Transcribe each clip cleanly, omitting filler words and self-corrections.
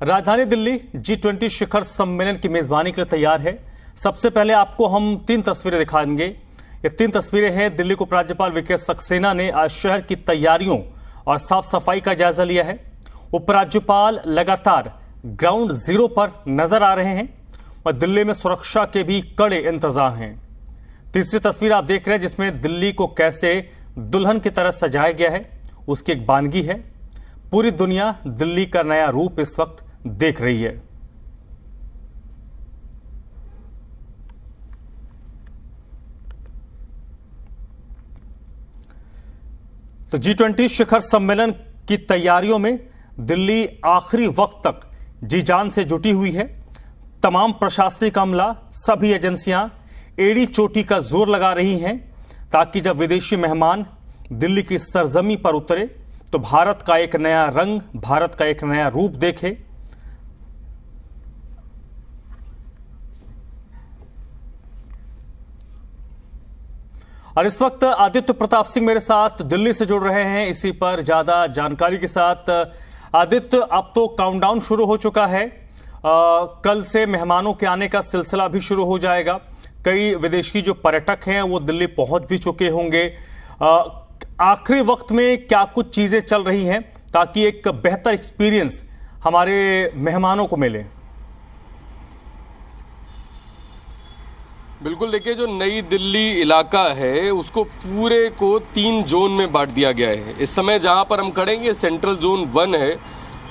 राजधानी दिल्ली G20 शिखर सम्मेलन की मेजबानी के लिए तैयार है। सबसे पहले आपको हम 3 तस्वीरें दिखाएंगे। ये 3 तस्वीरें हैं। दिल्ली को उपराज्यपाल वीके सक्सेना ने आज शहर की तैयारियों और साफ सफाई का जायजा लिया है। उपराज्यपाल लगातार ग्राउंड जीरो पर नजर आ रहे हैं और दिल्ली में सुरक्षा के भी कड़े इंतजाम हैं। तीसरी तस्वीर आप देख रहे हैं जिसमें दिल्ली को कैसे दुल्हन की तरह सजाया गया है, उसकी एक बानगी है। पूरी दुनिया दिल्ली का नया रूप इस वक्त देख रही है। तो G20 शिखर सम्मेलन की तैयारियों में दिल्ली आखिरी वक्त तक जी जान से जुटी हुई है। तमाम प्रशासनिक अमला, सभी एजेंसियां एड़ी चोटी का जोर लगा रही हैं ताकि जब विदेशी मेहमान दिल्ली की सरजमी पर उतरे तो भारत का एक नया रंग, भारत का एक नया रूप देखे। और इस वक्त आदित्य प्रताप सिंह मेरे साथ दिल्ली से जुड़ रहे हैं इसी पर ज्यादा जानकारी के साथ। आदित्य, अब तो काउंटडाउन शुरू हो चुका है। कल से मेहमानों के आने का सिलसिला भी शुरू हो जाएगा। कई विदेशी जो पर्यटक हैं वो दिल्ली पहुंच भी चुके होंगे। आखिरी वक्त में क्या कुछ चीजें चल रही हैं ताकि एक बेहतर एक्सपीरियंस हमारे मेहमानों को मिले? बिल्कुल, देखिए, जो नई दिल्ली इलाका है उसको पूरे को 3 जोन में बांट दिया गया है। इस समय जहां पर हम खड़े हैं ये सेंट्रल जोन 1 है।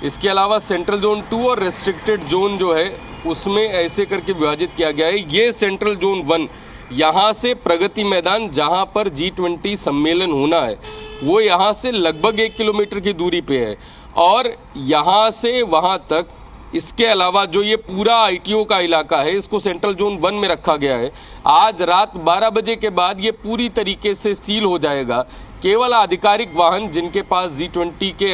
इसके अलावा सेंट्रल जोन 2 और रेस्ट्रिक्टेड जोन जो है उसमें ऐसे करके विभाजित किया गया है। ये सेंट्रल जोन 1, यहाँ से प्रगति मैदान जहाँ पर G20 सम्मेलन होना है वो यहाँ से लगभग 1 किलोमीटर की दूरी पे है और यहाँ से वहाँ तक इसके अलावा जो ये पूरा ITO का इलाका है इसको सेंट्रल जोन 1 में रखा गया है। आज रात 12 बजे के बाद ये पूरी तरीके से सील हो जाएगा। केवल आधिकारिक वाहन जिनके पास G20 के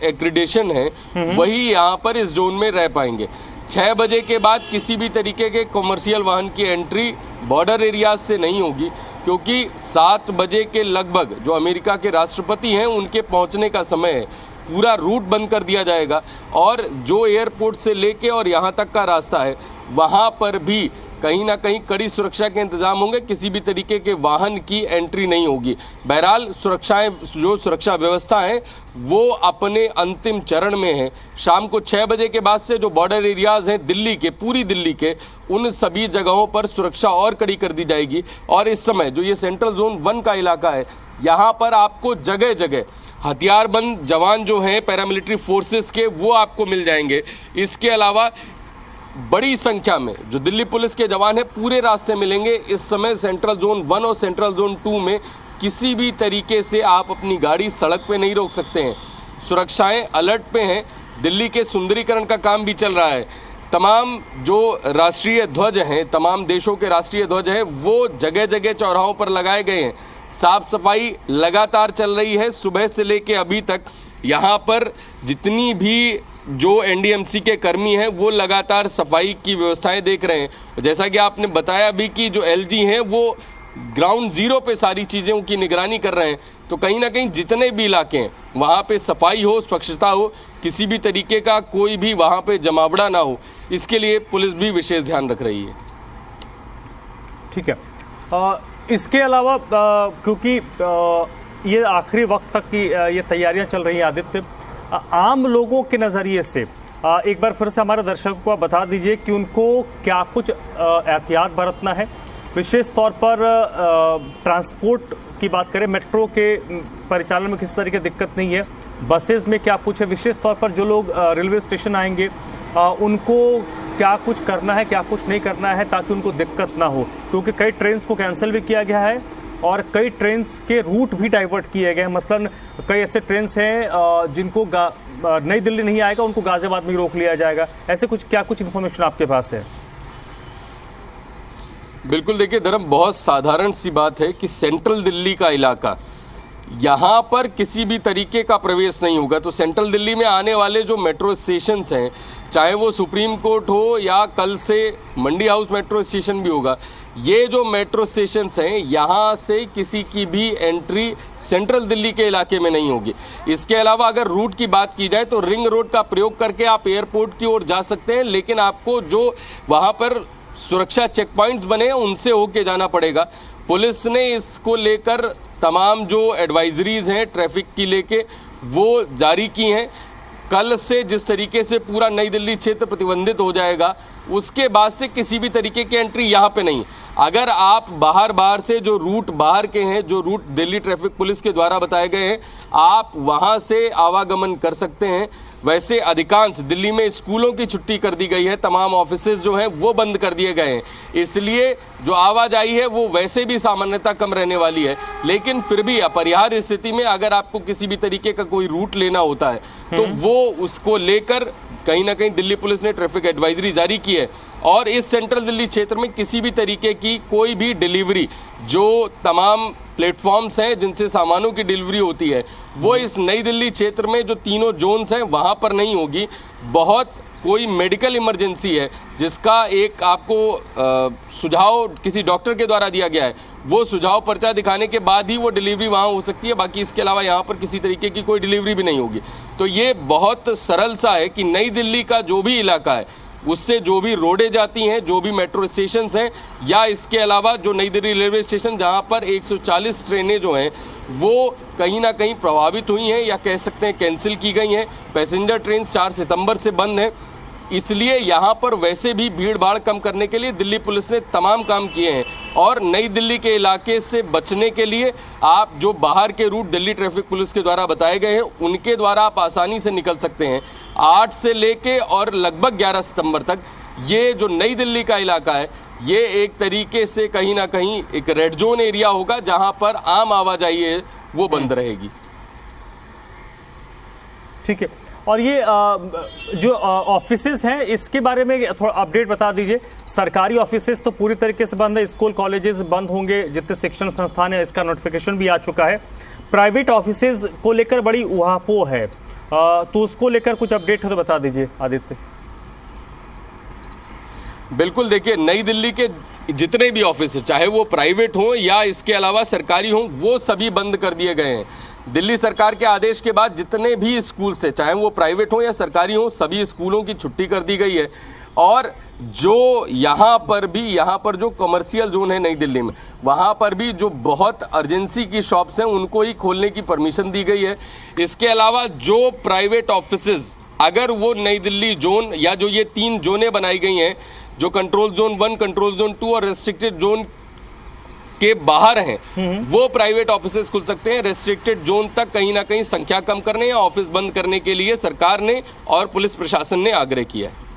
एक्रीडेशन है वही यहाँ पर इस जोन में रह पाएंगे। 6 बजे के बाद किसी भी तरीके के कॉमर्शियल वाहन की एंट्री बॉर्डर एरियाज से नहीं होगी क्योंकि 7 बजे के लगभग जो अमेरिका के राष्ट्रपति हैं उनके पहुंचने का समय है। पूरा रूट बंद कर दिया जाएगा और जो एयरपोर्ट से लेके और यहाँ तक का रास्ता है वहाँ पर भी कहीं ना कहीं कड़ी सुरक्षा के इंतजाम होंगे। किसी भी तरीके के वाहन की एंट्री नहीं होगी। बहरहाल जो सुरक्षा व्यवस्था है वो अपने अंतिम चरण में है। शाम को 6 बजे के बाद से जो बॉर्डर एरियाज हैं दिल्ली के, पूरी दिल्ली के, उन सभी जगहों पर सुरक्षा और कड़ी कर दी जाएगी। और इस समय जो ये सेंट्रल जोन 1 का इलाका है यहाँ पर आपको जगह जगह हथियारबंद जवान जो हैं पैरामिलिट्री फोर्सेस के वो आपको मिल जाएंगे। इसके अलावा बड़ी संख्या में जो दिल्ली पुलिस के जवान हैं पूरे रास्ते मिलेंगे। इस समय सेंट्रल जोन 1 और सेंट्रल जोन 2 में किसी भी तरीके से आप अपनी गाड़ी सड़क पे नहीं रोक सकते हैं। सुरक्षाएं अलर्ट पे हैं। दिल्ली के सुंदरीकरण का काम भी चल रहा है। तमाम जो राष्ट्रीय ध्वज हैं, तमाम देशों के राष्ट्रीय ध्वज हैं वो जगह जगह चौराहों पर लगाए गए हैं। साफ सफाई लगातार चल रही है। सुबह से लेके अभी तक यहाँ पर जितनी भी जो NDMC के कर्मी हैं वो लगातार सफाई की व्यवस्थाएं देख रहे हैं। जैसा कि आपने बताया भी कि जो LG हैं वो ग्राउंड जीरो पे सारी चीज़ों की निगरानी कर रहे हैं। तो कहीं ना कहीं जितने भी इलाके हैं वहाँ पे सफाई हो, स्वच्छता हो, किसी भी तरीके का कोई भी वहाँ पे जमावड़ा ना हो, इसके लिए पुलिस भी विशेष ध्यान रख रही है। ठीक है। इसके अलावा क्योंकि ये आखिरी वक्त तक की ये तैयारियां चल रही हैं, आदित्य, आम लोगों के नज़रिए से एक बार फिर से हमारे दर्शकों को आप बता दीजिए कि उनको क्या कुछ एहतियात बरतना है। विशेष तौर पर ट्रांसपोर्ट की बात करें, मेट्रो के परिचालन में किसी तरह की दिक्कत नहीं है। बसेस में क्या कुछ है? विशेष तौर पर जो लोग रेलवे स्टेशन आएंगे उनको क्या कुछ करना है, क्या कुछ नहीं करना है ताकि उनको दिक्कत ना हो, क्योंकि कई ट्रेन्स को कैंसिल भी किया गया है और कई ट्रेन्स के रूट भी डाइवर्ट किए गए हैं। मसलन कई ऐसे ट्रेन्स हैं जिनको नई दिल्ली नहीं आएगा, उनको गाजियाबाद में ही रोक लिया जाएगा। ऐसे क्या कुछ इन्फॉर्मेशन आपके पास है? बिल्कुल, देखिए धर्म, बहुत साधारण सी बात है कि सेंट्रल दिल्ली का इलाका, यहाँ पर किसी भी तरीके का प्रवेश नहीं होगा। तो सेंट्रल दिल्ली में आने वाले जो मेट्रो स्टेशन हैं, चाहे वो सुप्रीम कोर्ट हो या कल से मंडी हाउस मेट्रो स्टेशन भी होगा, ये जो मेट्रो स्टेशंस हैं यहाँ से किसी की भी एंट्री सेंट्रल दिल्ली के इलाके में नहीं होगी। इसके अलावा अगर रूट की बात की जाए तो रिंग रोड का प्रयोग करके आप एयरपोर्ट की ओर जा सकते हैं, लेकिन आपको जो वहाँ पर सुरक्षा चेक पॉइंट्स बने हैं उनसे होके जाना पड़ेगा। पुलिस ने इसको लेकर तमाम जो एडवाइजरीज हैं ट्रैफिक की लेके वो जारी की हैं। कल से जिस तरीके से पूरा नई दिल्ली क्षेत्र प्रतिबंधित हो जाएगा, उसके बाद से किसी भी तरीके की एंट्री यहाँ पे नहीं। अगर आप बाहर से जो रूट बाहर के हैं, जो रूट दिल्ली ट्रैफिक पुलिस के द्वारा बताए गए हैं, आप वहाँ से आवागमन कर सकते हैं। वैसे अधिकांश दिल्ली में स्कूलों की छुट्टी कर दी गई है, तमाम ऑफिसेज जो हैं वो बंद कर दिए गए हैं, इसलिए जो आवाजाही है वो वैसे भी सामान्यतः कम रहने वाली है। लेकिन फिर भी अपरिहार्य स्थिति में अगर आपको किसी भी तरीके का कोई रूट लेना होता है तो वो उसको लेकर कहीं ना कहीं दिल्ली पुलिस ने ट्रैफिक एडवाइजरी जारी की है। और इस सेंट्रल दिल्ली क्षेत्र में किसी भी तरीके की कोई भी डिलीवरी, जो तमाम प्लेटफॉर्म्स हैं जिनसे सामानों की डिलीवरी होती है, वो इस नई दिल्ली क्षेत्र में जो तीनों जोन्स हैं वहाँ पर नहीं होगी। बहुत कोई मेडिकल इमरजेंसी है जिसका एक आपको सुझाव किसी डॉक्टर के द्वारा दिया गया है, वो सुझाव पर्चा दिखाने के बाद ही वो डिलीवरी वहाँ हो सकती है। बाकी इसके अलावा यहाँ पर किसी तरीके की कोई डिलीवरी भी नहीं होगी। तो ये बहुत सरल सा है कि नई दिल्ली का जो भी इलाका है उससे जो भी रोडें जाती हैं, जो भी मेट्रो स्टेशंस हैं, या इसके अलावा जो नई दिल्ली रेलवे स्टेशन जहाँ पर 140 ट्रेनें जो हैं वो कहीं ना कहीं प्रभावित हुई हैं या कह सकते हैं कैंसिल की गई हैं। पैसेंजर ट्रेन 4 सितंबर से बंद हैं, इसलिए यहाँ पर वैसे भी भीड़ भाड़ कम करने के लिए दिल्ली पुलिस ने तमाम काम किए हैं। और नई दिल्ली के इलाके से बचने के लिए आप जो बाहर के रूट दिल्ली ट्रैफिक पुलिस के द्वारा बताए गए हैं उनके द्वारा आप आसानी से निकल सकते हैं। 8 से लेके और लगभग 11 सितंबर तक ये जो नई दिल्ली का इलाका है ये एक तरीके से कहीं ना कहीं एक रेड जोन एरिया होगा जहाँ पर आम आवाजाही है वो बंद रहेगी। ठीक है, और ये जो ऑफिसेज हैं इसके बारे में थोड़ा अपडेट बता दीजिए। सरकारी ऑफिसेज तो पूरी तरीके से बंद है, स्कूल कॉलेजेस बंद होंगे, जितने शिक्षण संस्थान है इसका नोटिफिकेशन भी आ चुका है। प्राइवेट ऑफिसेज को लेकर बड़ी उहापोह है, तो उसको लेकर कुछ अपडेट है तो बता दीजिए आदित्य। बिल्कुल, देखिए नई दिल्ली के जितने भी ऑफिस चाहे वो प्राइवेट हों या इसके अलावा सरकारी हों वो सभी बंद कर दिए गए हैं। दिल्ली सरकार के आदेश के बाद जितने भी स्कूल से चाहे वो प्राइवेट हों या सरकारी हों सभी स्कूलों की छुट्टी कर दी गई है। और जो यहाँ पर जो कमर्शियल जोन है नई दिल्ली में वहाँ पर भी जो बहुत अर्जेंसी की शॉप्स हैं उनको ही खोलने की परमिशन दी गई है। इसके अलावा जो प्राइवेट ऑफिसेज अगर वो नई दिल्ली जोन या जो ये 3 जोनें बनाई गई हैं जो कंट्रोल जोन 1, कंट्रोल जोन 2 और रेस्ट्रिक्टेड जोन के बाहर हैं वो प्राइवेट ऑफिसेज खुल सकते हैं। रेस्ट्रिक्टेड जोन तक कहीं ना कहीं संख्या कम करने या ऑफिस बंद करने के लिए सरकार ने और पुलिस प्रशासन ने आग्रह किया है।